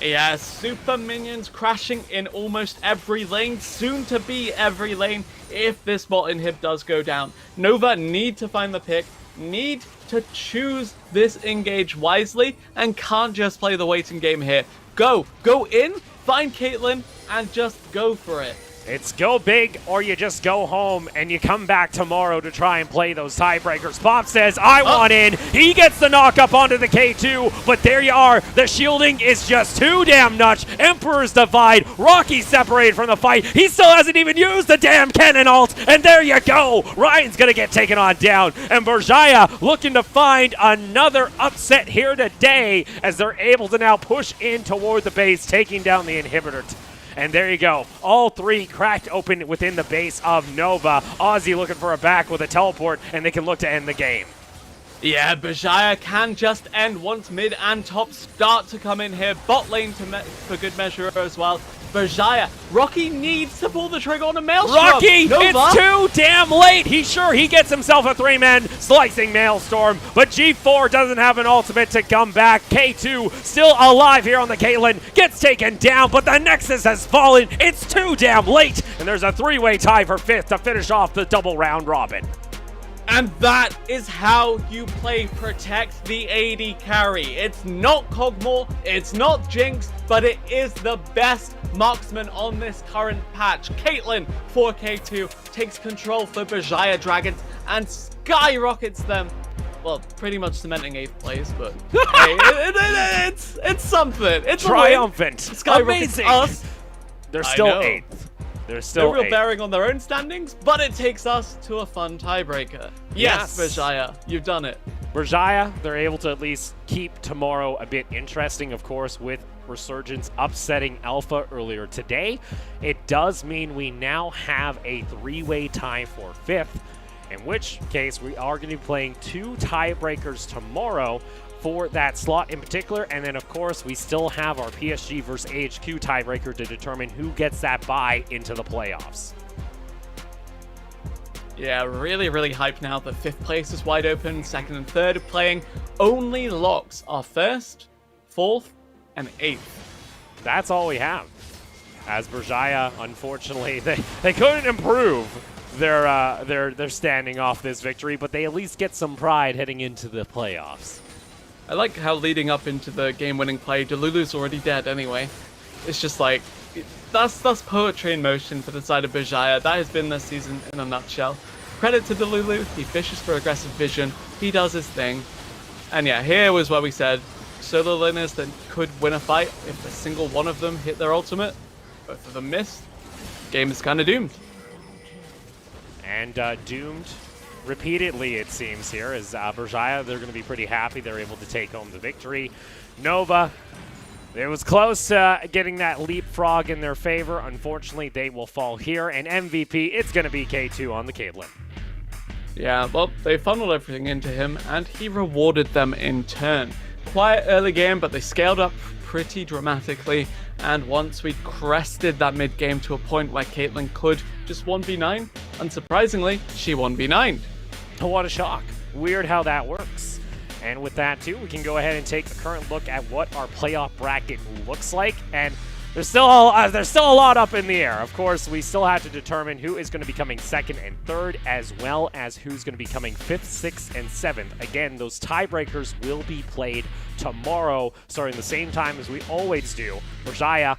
S1: Yeah, super minions crashing in almost every lane, soon to be every lane, if this bot inhib does go down. Nova need to find the pick, need to choose this engage wisely, and can't just play the waiting game here. Go in, find Caitlyn, and just go for it.
S2: It's go big, or you just go home and you come back tomorrow to try and play those tiebreakers. Pop says, I want in. He gets the knock up onto the K2, but there you are. The shielding is just too damn nuts. Emperor's Divide. Rocky separated from the fight. He still hasn't even used the damn cannon ult, and there you go. Ryan's going to get taken on down, and Berjaya looking to find another upset here today as they're able to now push in toward the base, taking down the inhibitor. And there you go. All three cracked open within the base of Nova. Aussie looking for a back with a teleport, and they can look to end the game.
S1: Yeah, Berjaya can just end once mid and top start to come in here. Bot lane for good measure as well. Berjaya, Rocky needs to pull the trigger on a Maelstrom.
S2: Rocky,
S1: Nova.
S2: it's too damn late. He gets himself a 3-man slicing Maelstrom, but G4 doesn't have an ultimate to come back. K2 still alive here on the Caitlyn, gets taken down, but the Nexus has fallen. It's too damn late, and there's a 3-way tie for 5th to finish off the double round robin.
S1: And that is how you play Protect the AD carry. It's not Kog'Maw, it's not Jinx, but it is the best marksman on this current patch. Caitlyn, 4K2, takes control for Berjaya Dragons and skyrockets them. Well, pretty much cementing 8th place, but hey, it's something. It's
S2: triumphant.
S1: Skyrockets us.
S2: They're still 8th. They're still
S1: no real bearing on their own standings, but it takes us to a fun tiebreaker. Yes, Berjaya, you've done it.
S2: Berjaya, they're able to at least keep tomorrow a bit interesting, of course, with Resurgence upsetting Alpha earlier today. It does mean we now have a 3-way tie for 5th, in which case we are going to be playing 2 tiebreakers tomorrow for that slot in particular, and then of course we still have our PSG versus AHQ tiebreaker to determine who gets that bye into the playoffs.
S1: Yeah, really hyped now that 5th place is wide open. 2nd and 3rd are playing. Only locks are 1st, 4th, and 8th.
S2: That's all we have. As Berjaya, unfortunately, they couldn't improve their standing off this victory, but they at least get some pride heading into the playoffs.
S1: I like how leading up into the game-winning play, Delulu's already dead anyway. It's just like, that's poetry in motion for the side of Berjaya. That has been this season in a nutshell. Credit to Delulu, he fishes for aggressive vision, he does his thing. And yeah, here was where we said, solo laners that could win a fight if a single one of them hit their ultimate. Both of them missed. Game is kind of doomed.
S2: And doomed repeatedly, it seems, here, as Berjaya, they're going to be pretty happy they're able to take home the victory. Nova, it was close getting that leapfrog in their favor. Unfortunately, they will fall here, and MVP, it's going to be K2 on the Caitlyn.
S1: Yeah, well, they funneled everything into him, and he rewarded them in turn. Quiet early game, but they scaled up pretty dramatically, and once we crested that mid-game to a point where Caitlyn could just 1v9, unsurprisingly, she 1v9'd.
S2: What a shock. Weird how that works. And with that, too, we can go ahead and take a current look at what our playoff bracket looks like, and there's still a lot up in the air. Of course, we still have to determine who is going to be coming 2nd and 3rd, as well as who's going to be coming 5th, 6th, and 7th. Again, those tiebreakers will be played tomorrow, starting the same time as we always do. Berjaya,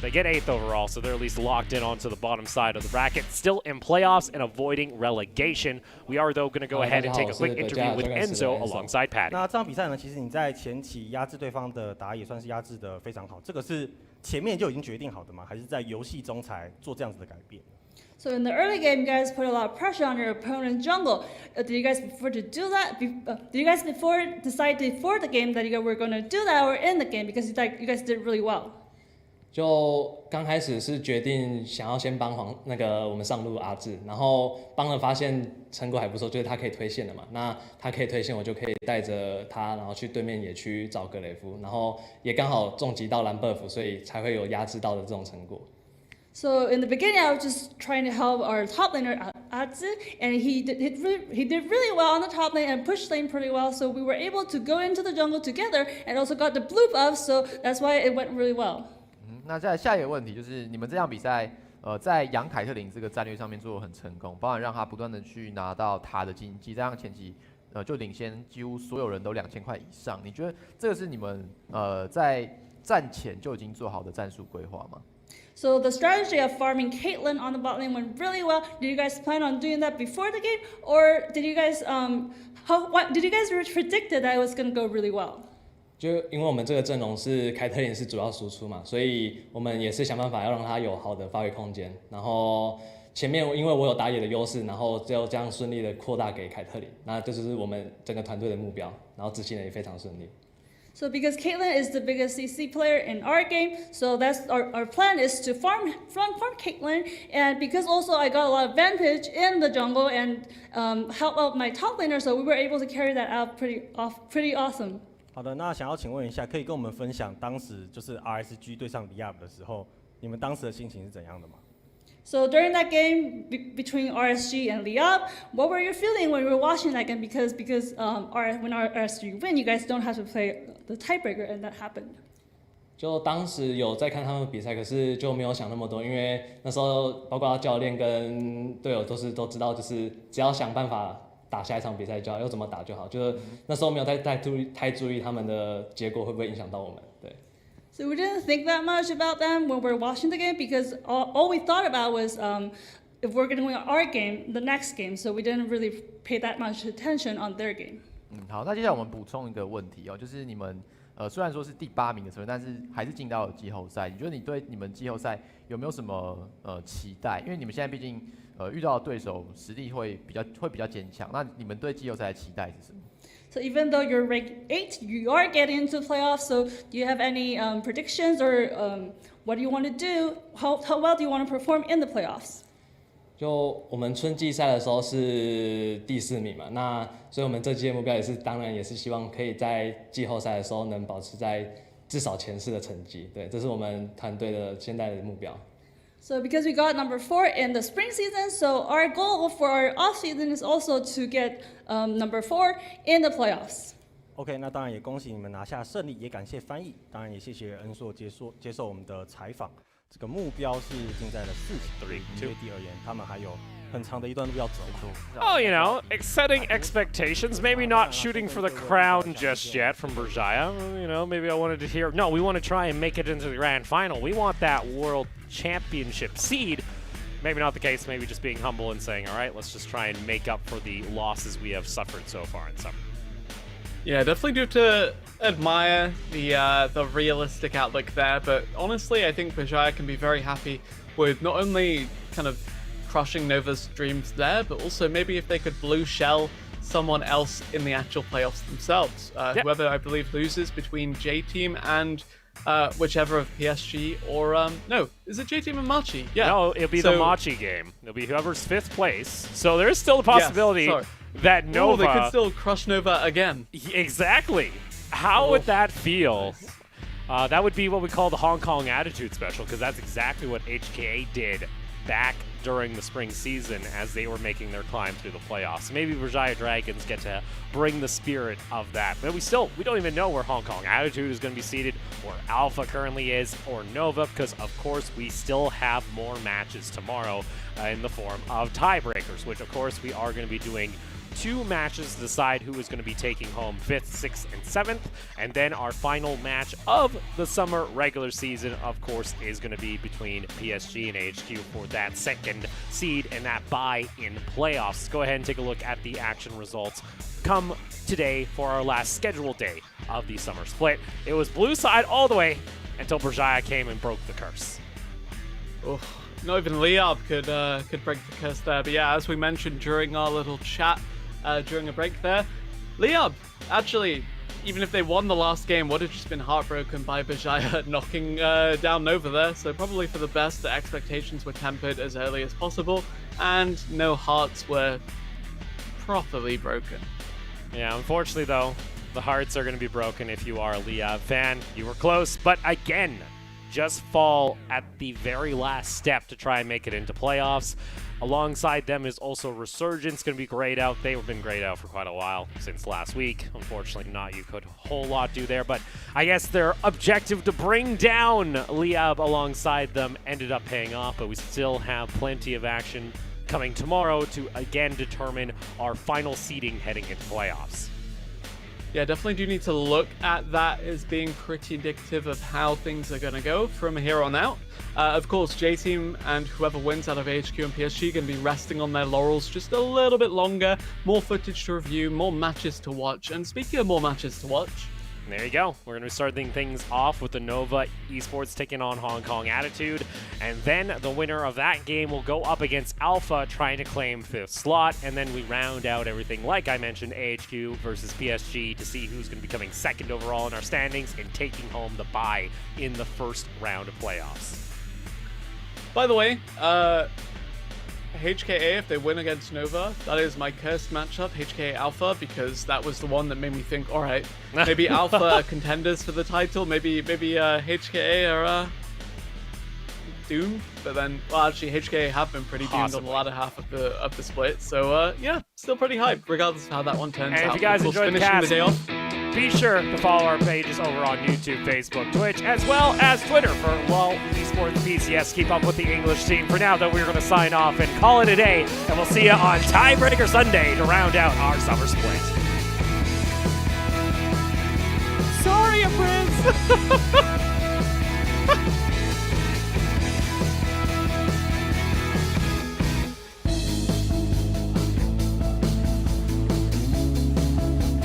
S2: they get 8th overall, so they're at least locked in onto the bottom side of the bracket, still in playoffs and avoiding relegation. We are, though, going to go ahead and take a quick interview with Enzo alongside Patty.
S4: 那这场比赛呢，其实你在前期压制对方的打也算是压制的非常好，这个是前面就已经决定好的吗？还是在游戏中才做这样子的改变？
S5: So in the early game, you guys put a lot of pressure on your opponent's jungle. Did you guys before to do that? Did you guys decide before the game that you guys were going to do that, or in the game because you guys did really well?
S6: 就刚开始是决定想要先帮我们上路阿志，然后帮了发现成果还不错，就是他可以推线的嘛。那他可以推线，我就可以带着他，然后去对面野区找格雷夫，然后也刚好重击到蓝 buff， 所以才会有压制到的这种成果。
S5: So in the beginning, I was just trying to help our top laner Atsu, and he did really well on the top lane and pushed lane pretty well. So we were able to go into the jungle together, and also got the blue buff. So that's why it went really well.
S7: 那在下一个问题就是，你们这场比赛，在杨凯特林这个战略上面做得很成功，包含让他不断的去拿到他的经济，这样前期就领先几乎所有人都2000块以上。你觉得这个是你们在战前就已经做好的战术规划吗？
S5: So the strategy of farming Caitlyn on the bot lane went really well. Did you guys plan on doing that before the game, or did you guys did you guys predicted that it was going to go really well?
S6: 就因为我们这个阵容是凯特琳是主要输出嘛，所以我们也是想办法要让他有好的发挥空间。然后前面因为我有打野的优势，然后就这样顺利的扩大给凯特琳，那这就是我们整个团队的目标，然后执行的也非常顺利。
S5: So because Caitlyn is the biggest CC player in our game, so that's our plan is to farm Caitlyn, and because also I got a lot of advantage in the jungle and help out my top laner, so we were able to carry that out pretty awesome.
S4: 好的，那想要请问一下，可以跟我们分享当时就是 RSG 对上 Liab 的时候，你们当时的心情是怎样的吗？
S5: So during that game between RSG and Liab, what were you feeling when you were watching that game? Because when RSG win, you guys don't have to play the tiebreaker, and that happened.
S6: 就当时有在看他们比赛，可是就没有想那么多，因为那时候包括教练跟队友都知道，就是只要想办法打下一场比赛就好，要怎么打就好。就是那时候没有太注意他们的结果会不会影响到我们，对。
S5: So we didn't think that much about them when we were watching the game because all we thought about was if we're going to win our game, the next game. So we didn't really pay that much attention on their game.
S7: 好，那接下来我们补充一个问题哦，就是你们虽然说是第8名的成分，但是还是进到了季后赛。你觉得你对你们季后赛有没有什么期待？因为你们现在毕竟遇到的对手实力会比较坚强，那你们对季后赛的期待是什么？
S5: So even though you're ranked 8, you are getting into the playoffs. So do you have any predictions or what do you want to do? How well do you want to perform in the playoffs?
S6: 就我们春季赛的时候是第4名嘛，那所以我们这季的目标当然也是希望可以在季后赛的时候能保持在至少前4的成绩，对，这是我们团队的现在的目标。
S5: So because we got number 4 in the spring season, so our goal for our off season is also to get number 4 in the playoffs.
S4: OK， 那当然也恭喜你们拿下胜利，也感谢翻译，当然也谢谢恩硕接受我们的采访。这个目标是定在了4强，对第而言，他们还有很长的一段路要走。
S2: Oh, you know, setting expectations, maybe not shooting for the crown just yet from Berjaya. You know, maybe I wanted to hear, no, we want to try and make it into the grand final. We want that world championship seed. Maybe not the case, maybe just being humble and saying, all right, let's just try and make up for the losses we have suffered so far in summer.
S1: Yeah, definitely do have to admire the realistic outlook there, but honestly, I think Berjaya can be very happy with not only kind of crushing Nova's dreams there, but also maybe if they could blue shell someone else in the actual playoffs themselves.
S2: Yep.
S1: Whoever I believe loses between J Team and whichever of PSG or no, is it J Team and Machi? Yeah.
S2: No, it'll be the Machi game. It'll be whoever's 5th place. So there is still the possibility that Nova.
S1: They could still crush Nova again.
S2: Exactly. How would that feel? That would be what we call the Hong Kong Attitude Special, because that's exactly what HKA did back during the spring season as they were making their climb through the playoffs. Maybe Berjaya Dragons get to bring the spirit of that. But we don't even know where Hong Kong Attitude is going to be seated, or Alpha currently is, or Nova, because of course we still have more matches tomorrow in the form of tiebreakers, which of course we are going to be doing 2 matches to decide who is going to be taking home 5th, 6th, and 7th. And then our final match of the summer regular season, of course, is going to be between PSG and HQ for that 2nd seed and that bye-in playoffs. Go ahead and take a look at the action results come today for our last scheduled day of the summer split. It was blue side all the way until Berjaya came and broke the curse.
S1: Oh, not even Liab could break the curse there. But yeah, as we mentioned during our little chat during a break there, Liab actually even if they won the last game, would have just been heartbroken by Berjaya knocking down Nova there. So probably for the best, the expectations were tempered as early as possible, and no hearts were properly broken.
S2: Yeah, unfortunately though, the hearts are going to be broken if you are a Liab fan. You were close, but again, just fall at the very last step to try and make it into playoffs. Alongside them is also Resurgence, going to be grayed out. They've been grayed out for quite a while, since last week. Unfortunately, not you could a whole lot do there, but I guess their objective to bring down Liab alongside them ended up paying off, but we still have plenty of action coming tomorrow to again determine our final seeding heading into playoffs.
S1: Yeah, definitely do need to look at that as being pretty indicative of how things are going to go from here on out. Of course, J-Team and whoever wins out of HQ and PSG going to be resting on their laurels just a little bit longer. More footage to review, more matches to watch. And speaking of more matches to watch,
S2: there you go. We're going to be starting things off with the Nova Esports taking on Hong Kong Attitude. And then the winner of that game will go up against Alpha trying to claim 5th slot. And then we round out everything, like I mentioned, AHQ versus PSG to see who's going to be coming 2nd overall in our standings and taking home the bye in the first round of playoffs.
S1: by the way, HKA, if they win against Nova, that is my cursed matchup, HKA Alpha, because that was the one that made me think, all right, maybe Alpha are contenders for the title, maybe HKA are doomed, but then, well, actually, HKA have been pretty doomed on the latter half of the split, so yeah, still pretty hyped, regardless of how that one turns out.
S2: And if you guys enjoyed the cast,
S1: the day off,
S2: be sure to follow our pages over on YouTube, Facebook, Twitch, as well as Twitter for Esports PCS. Keep up with the English team. For now, though, we're going to sign off and call it a day, and we'll see you on Tiebreaker Sunday to round out our summer split. Sorry, Prince.